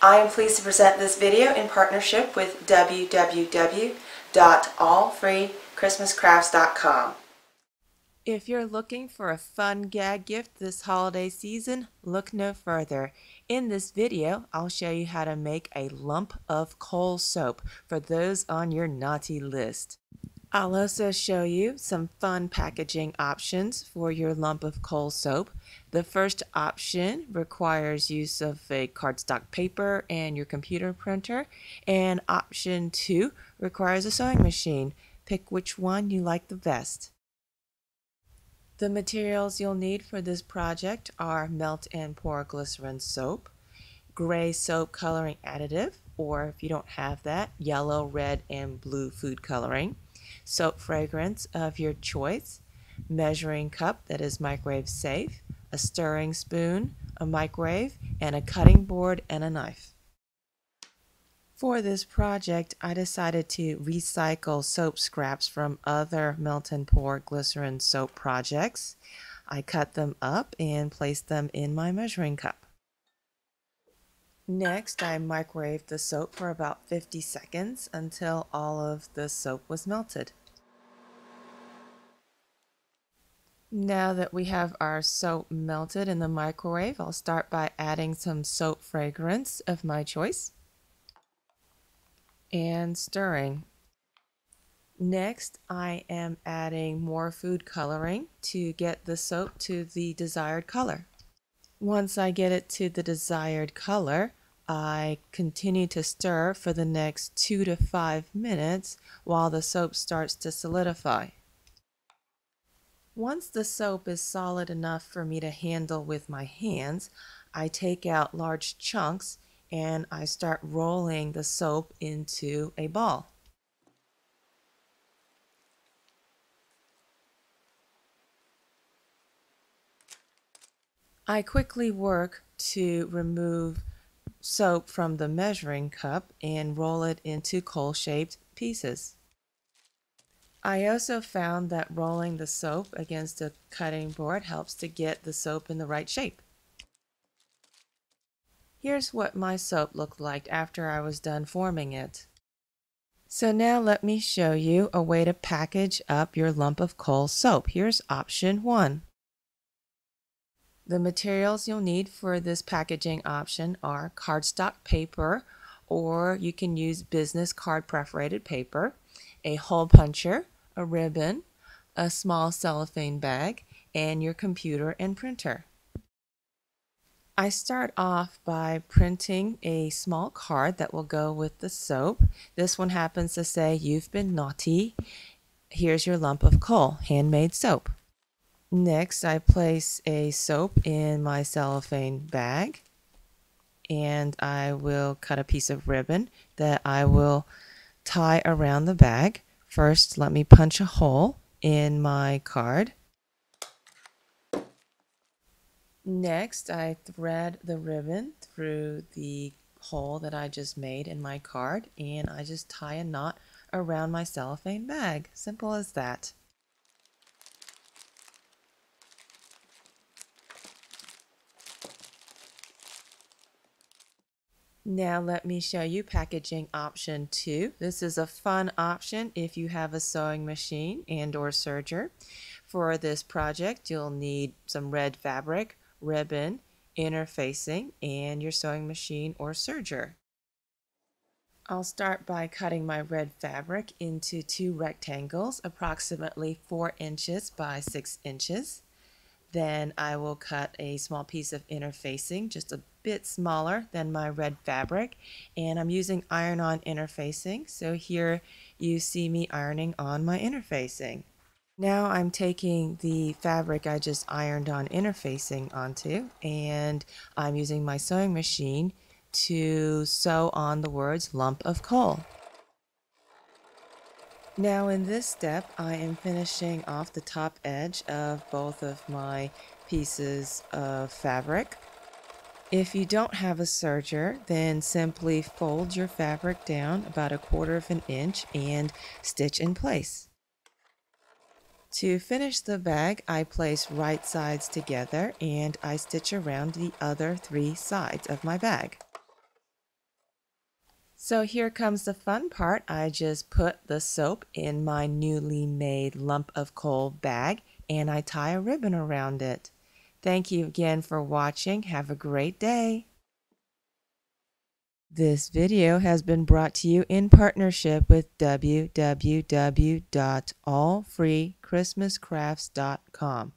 I am pleased to present this video in partnership with www.AllFreeChristmasCrafts.com. If you're looking for a fun gag gift this holiday season, look no further. In this video, I'll show you how to make a lump of coal soap for those on your naughty list. I'll also show you some fun packaging options for your lump of coal soap. The first option requires use of a cardstock paper and your computer printer, and option 2 requires a sewing machine. Pick which one you like the best. The materials you'll need for this project are melt and pour glycerin soap, gray soap coloring additive, or if you don't have that, yellow, red, and blue food coloring, soap fragrance of your choice, measuring cup that is microwave safe, a stirring spoon, a microwave, and a cutting board and a knife. For this project, I decided to recycle soap scraps from other melt and pour glycerin soap projects. I cut them up and placed them in my measuring cup. Next, I microwaved the soap for about 50 seconds until all of the soap was melted. Now that we have our soap melted in the microwave, I'll start by adding some soap fragrance of my choice and stirring. Next, I am adding more food coloring to get the soap to the desired color. Once I get it to the desired color, I continue to stir for the next 2 to 5 minutes while the soap starts to solidify. Once the soap is solid enough for me to handle with my hands, I take out large chunks and I start rolling the soap into a ball. I quickly work to remove soap from the measuring cup and roll it into coal-shaped pieces. I also found that rolling the soap against a cutting board helps to get the soap in the right shape. Here's what my soap looked like after I was done forming it. So now let me show you a way to package up your lump of coal soap. Here's option 1. The materials you'll need for this packaging option are cardstock paper, or you can use business card perforated paper, a hole puncher, a ribbon, a small cellophane bag, and your computer and printer. I start off by printing a small card that will go with the soap. This one happens to say, "You've been naughty. Here's your lump of coal, handmade soap." Next, I place a soap in my cellophane bag, and I will cut a piece of ribbon that I will tie around the bag. First, let me punch a hole in my card. Next, I thread the ribbon through the hole that I just made in my card, and I just tie a knot around my cellophane bag. Simple as that. Now let me show you packaging option 2. This is a fun option if you have a sewing machine and/or serger. For this project, you'll need some red fabric, ribbon, interfacing, and your sewing machine or serger. I'll start by cutting my red fabric into 2 rectangles, approximately 4 inches by 6 inches. Then I will cut a small piece of interfacing, just a bit smaller than my red fabric, and I'm using iron-on interfacing, so here you see me ironing on my interfacing. Now I'm taking the fabric I just ironed on interfacing onto, and I'm using my sewing machine to sew on the words lump of coal. Now in this step, I am finishing off the top edge of both of my pieces of fabric. If you don't have a serger, then simply fold your fabric down about 1/4 inch and stitch in place. To finish the bag, I place right sides together and I stitch around the other 3 sides of my bag. So here comes the fun part. I just put the soap in my newly made lump of coal bag and I tie a ribbon around it. Thank you again for watching. Have a great day. This video has been brought to you in partnership with www.allfreechristmascrafts.com.